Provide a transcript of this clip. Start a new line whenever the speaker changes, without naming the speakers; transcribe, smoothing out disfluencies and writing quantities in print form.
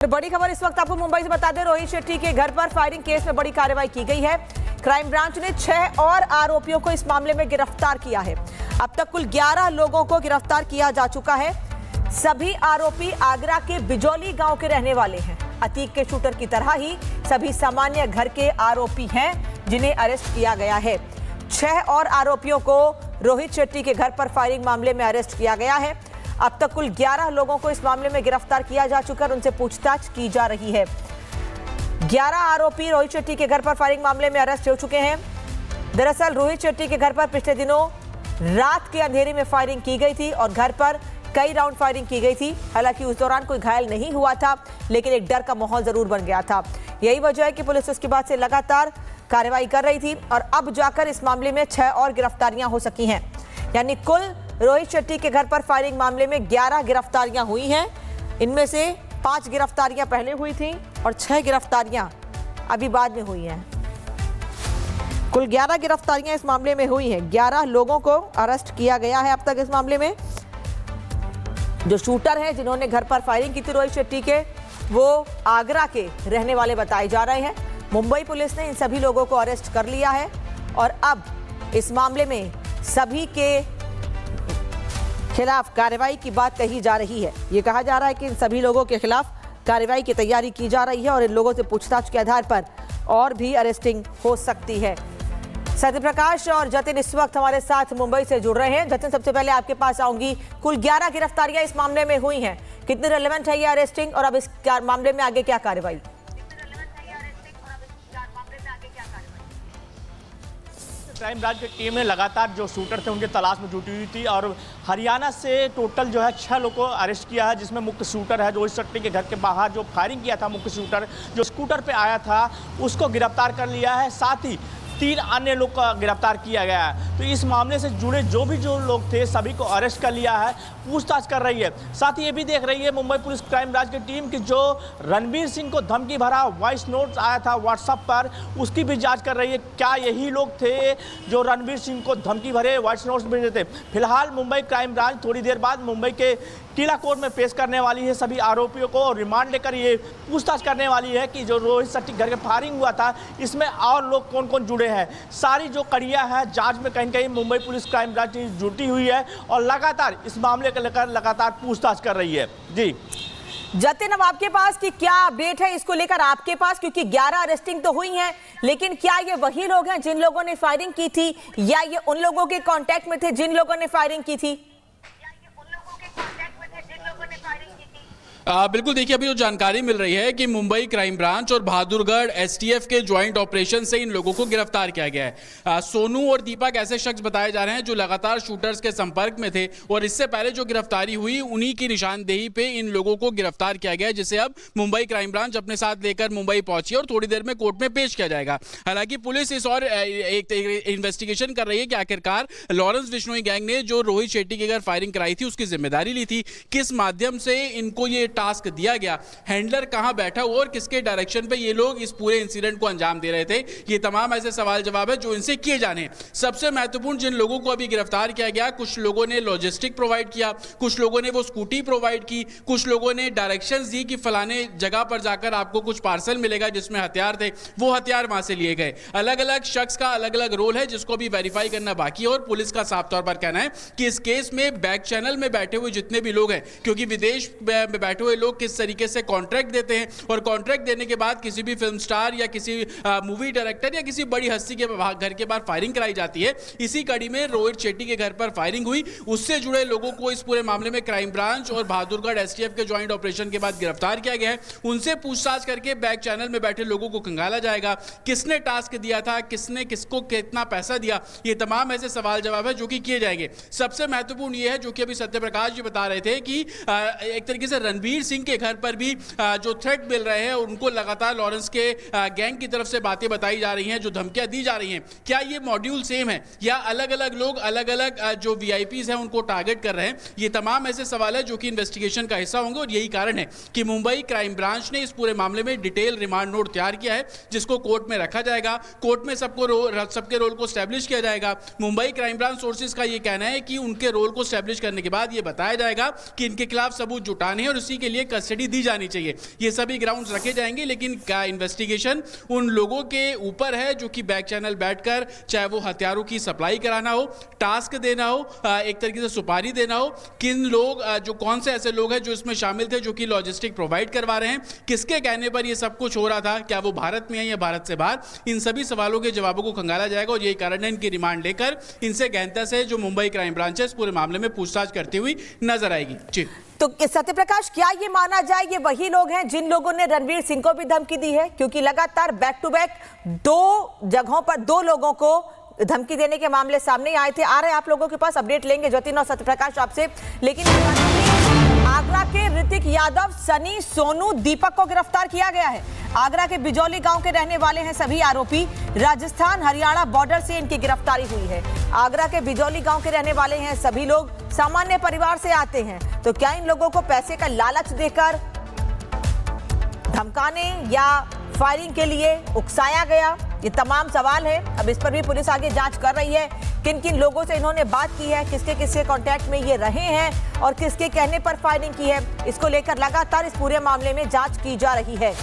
बड़ी खबर इस वक्त आपको मुंबई से बता दें, रोहित शेट्टी के घर पर फायरिंग केस में बड़ी कार्रवाई की गई है। क्राइम ब्रांच ने 6 और आरोपियों को इस मामले में गिरफ्तार किया है। अब तक कुल 11 लोगों को गिरफ्तार किया जा चुका है। सभी आरोपी आगरा के बिजौली गांव के रहने वाले हैं। अतीक के शूटर की तरह ही सभी सामान्य घर के आरोपी हैं जिन्हें अरेस्ट किया गया है। 6 और आरोपियों को रोहित शेट्टी के घर पर फायरिंग मामले में अरेस्ट किया गया है। अब तक कुल 11 लोगों को इस मामले में गिरफ्तार किया जा चुका है और उनसे पूछताछ की जा रही है। 11 आरोपी रोहित शेट्टी के घर पर फायरिंग मामले में अरेस्ट हो चुके हैं। दरअसल रोहित शेट्टी के घर पर पिछले दिनों रात के अंधेरे में फायरिंग की गई थी और घर पर कई राउंड फायरिंग की गई थी। हालांकि उस दौरान कोई घायल नहीं हुआ था, लेकिन एक डर का माहौल जरूर बन गया था। यही वजह है कि पुलिस उसके बाद से लगातार कार्रवाई कर रही थी और अब जाकर इस मामले में 6 और गिरफ्तारियां हो सकी हैं। यानी कुल रोहित शेट्टी के घर पर फायरिंग मामले में 11 गिरफ्तारियां हुई हैं। इनमें से 5 गिरफ्तारियां पहले हुई थी और 6 गिरफ्तारियां अभी बाद में हुई हैं। कुल 11 गिरफ्तारियां इस मामले में हुई हैं। 11 लोगों को अरेस्ट किया गया है अब तक इस मामले में। जो शूटर हैं जिन्होंने घर पर फायरिंग की थी रोहित शेट्टी के, वो आगरा के रहने वाले बताए जा रहे हैं। मुंबई पुलिस ने इन सभी लोगों को अरेस्ट कर लिया है और अब इस मामले में सभी के खिलाफ कार्रवाई की बात कही जा रही है। ये कहा जा रहा है कि इन सभी लोगों के खिलाफ कार्रवाई की तैयारी की जा रही है और इन लोगों से पूछताछ के आधार पर और भी अरेस्टिंग हो सकती है। सत्य प्रकाश और जतिन इस वक्त हमारे साथ मुंबई से जुड़ रहे हैं। जतिन, सबसे पहले आपके पास आऊंगी। कुल 11 गिरफ्तारियां इस मामले में हुई हैं, कितनी रेलेवेंट है ये अरेस्टिंग और अब इस मामले में आगे क्या कार्रवाई?
क्राइम ब्रांच की टीम ने लगातार जो शूटर थे उनकी तलाश में जुटी हुई थी और हरियाणा से टोटल जो है 6 लोगों को अरेस्ट किया है, जिसमें मुख्य शूटर है रोहित शेट्टी के घर के बाहर जो फायरिंग किया था। मुख्य शूटर जो स्कूटर पे आया था उसको गिरफ्तार कर लिया है। साथ ही 3 अन्य लोग को गिरफ्तार किया गया है। तो इस मामले से जुड़े जो लोग थे सभी को अरेस्ट कर लिया है, पूछताछ कर रही है। साथ ही ये भी देख रही है मुंबई पुलिस क्राइम ब्रांच की टीम की जो रणवीर सिंह को धमकी भरा वॉइस नोट आया था व्हाट्सएप पर, उसकी भी जांच कर रही है। क्या यही लोग थे जो रणवीर सिंह को धमकी भरे वॉइस नोट्स भेजे थे? फिलहाल मुंबई क्राइम ब्रांच थोड़ी देर बाद मुंबई के टीला कोर्ट में पेश करने वाली है सभी आरोपियों को और रिमांड लेकर ये पूछताछ करने वाली है कि जो रोहित शेट्टी घर के फायरिंग हुआ था इसमें और लोग कौन कौन जुड़े हैं। सारी जो कड़ियां हैं जांच में कहीं कहीं मुंबई पुलिस क्राइम ब्रांच जुटी हुई है और लगातार इस मामले को लेकर लगातार पूछताछ कर रही है। जी
जतिन, अब आपके पास कि क्या अपडेट है इसको लेकर आपके पास, क्योंकि 11 अरेस्टिंग तो हुई हैं, लेकिन क्या ये वही लोग हैं जिन लोगों ने फायरिंग की थी या ये उन लोगों के कांटेक्ट में थे जिन लोगों ने फायरिंग की थी?
बिल्कुल, देखिए अभी जो जानकारी मिल रही है कि मुंबई क्राइम ब्रांच और बहादुरगढ़ एसटीएफ के ज्वाइंट ऑपरेशन से इन लोगों को गिरफ्तार किया गया है। सोनू और दीपक ऐसे शख्स बताए जा रहे हैं जो लगातार शूटर्स के संपर्क में थे और इससे पहले जो गिरफ्तारी हुई उन्हीं की निशानदेही पे इन लोगों को गिरफ्तार किया गया है, जिसे अब मुंबई क्राइम ब्रांच अपने साथ लेकर मुंबई पहुंची और थोड़ी देर में कोर्ट में पेश किया जाएगा। हालांकि पुलिस इस और एक इन्वेस्टिगेशन कर रही है कि आखिरकार लॉरेंस बिश्नोई गैंग ने जो रोहित शेट्टी के घर फायरिंग कराई थी उसकी जिम्मेदारी ली थी, किस माध्यम से इनको ये टास्क दिया गया, हैंडलर कहां बैठा हुआ और किसके डायरेक्शन पे ये लोग इस पूरे इंसिडेंट को अंजाम दे रहे थे। ये तमाम ऐसे सवाल जवाब है जो इनसे किए जाने हैं। सबसे महत्वपूर्ण जिन लोगों को अभी गिरफ्तार किया गया, कुछ लोगों ने लॉजिस्टिक प्रोवाइड किया, कुछ लोगों ने वो स्कूटी प्रोवाइड की, कुछ लोगों ने डायरेक्शंस दी कि फलाने जगह पर जाकर आपको कुछ पार्सल मिलेगा जिसमें हथियार थे, वो हथियार वहां से लिए गए। अलग अलग शख्स का अलग अलग रोल है जिसको भी वेरीफाई करना बाकी है और पुलिस का साफ तौर पर कहना है कि इस केस में बैक चैनल में बैठे हुए जितने भी लोग हैं, क्योंकि विदेश में बैठे हुए लोग किस तरीके से कॉन्ट्रैक्ट देते हैं और कॉन्ट्रैक्ट देने के बाद किसी भी फिल्म स्टार या किसी मूवी डायरेक्टर या किसी बड़ी हस्ती के घर के बाहर फायरिंग कराई जाती है। इसी कड़ी में रोहित शेट्टी के घर पर फायरिंग हुई, उससे जुड़े लोगों को इस पूरे मामले में क्राइम ब्रांच और बहादुरगढ़ एसटीएफ के ज्वाइंट ऑपरेशन के बाद गिरफ्तार किया गया है। उनसे पूछताछ करके बैक चैनल में बैठे लोगों को खंगाला जाएगा, किसने टास्क दिया था, किसने किसको कितना पैसा दिया, ये तमाम ऐसे सवाल जवाब है जो कि किए जाएंगे। सबसे महत्वपूर्ण ये है जो कि अभी सत्य प्रकाश जी बता रहे थे कि एक तरीके से रणवीर सिंह के घर पर भी जो थ्रेट मिल रहे हैं उनको लगातार लॉरेंस के गैंग की तरफ से बातें बताई जा रही हैं, जो धमकियां दी जा रही हैं। क्या ये मॉड्यूल सेम है या अलग अलग लोग अलग अलग जो वीआईपीज हैं उनको टारगेट कर रहे हैं? ये तमाम ऐसे सवाल है जो कि इन्वेस्टिगेशन का हिस्सा होंगे और यही कारण है कि मुंबई क्राइम ब्रांच ने इस पूरे मामले में डिटेल रिमांड नोट तैयार किया है, जिसको कोर्ट में रखा जाएगा। कोर्ट में सबके रोल को स्टैब्लिश किया जाएगा। मुंबई क्राइम ब्रांच सोर्सेज का ये कहना है कि उनके रोल को स्टैब्लिश करने के बाद ये बताया जाएगा कि इनके खिलाफ सबूत जुटाने हैं और इसी के लिए कस्टडी दी जानी चाहिए। ये सभी ग्राउंड्स रखे जाएंगे, लेकिन क्या इन्वेस्टिगेशन उन लोगों के ऊपर है जो कि बैक चैनल बैठकर, चाहे वो हथियारों की सप्लाई कराना हो, टास्क देना हो, एक तरीके से सुपारी देना हो, किन लोग जो कौन से ऐसे लोग हैं जो इसमें शामिल थे, जो कि लॉजिस्टिक प्रोवाइड करवा रहे हैं, किसके कहने पर ये सब कुछ हो रहा था, क्या वो भारत में है या भारत से बाहर, इन सभी सवालों के जवाबों को खंगाला जाएगा। और यही कारण है इनकी रिमांड लेकर इनसे गहनता से जो मुंबई क्राइम ब्रांच है इस पूरे मामले में पूछताछ करती हुई नजर आएगी। जी
तो सत्यप्रकाश, क्या ये माना जाए ये वही लोग हैं जिन लोगों ने रणवीर सिंह को भी धमकी दी है? क्योंकि लगातार बैक टू बैक 2 जगहों पर 2 लोगों को धमकी देने के मामले सामने आए थे। आ रहे आप लोगों के पास अपडेट लेंगे जतिन और सत्यप्रकाश आपसे, लेकिन आगरा के ऋतिक यादव, सनी, सोनू, दीपक को गिरफ्तार किया गया है। आगरा के बिजौली गांव के रहने वाले हैं सभी आरोपी। राजस्थान हरियाणा बॉर्डर से इनकी गिरफ्तारी हुई है। आगरा के बिजौली गांव के रहने वाले हैं सभी लोग, सामान्य परिवार से आते हैं। तो क्या इन लोगों को पैसे का लालच देकर धमकाने या फायरिंग के लिए उकसाया गया? ये तमाम सवाल है। अब इस पर भी पुलिस आगे जांच कर रही है। किन किन लोगों से इन्होंने बात की है, किसके किसके कांटेक्ट में ये रहे हैं और किसके कहने पर फायरिंग की है, इसको लेकर लगातार इस पूरे मामले में जांच की जा रही है।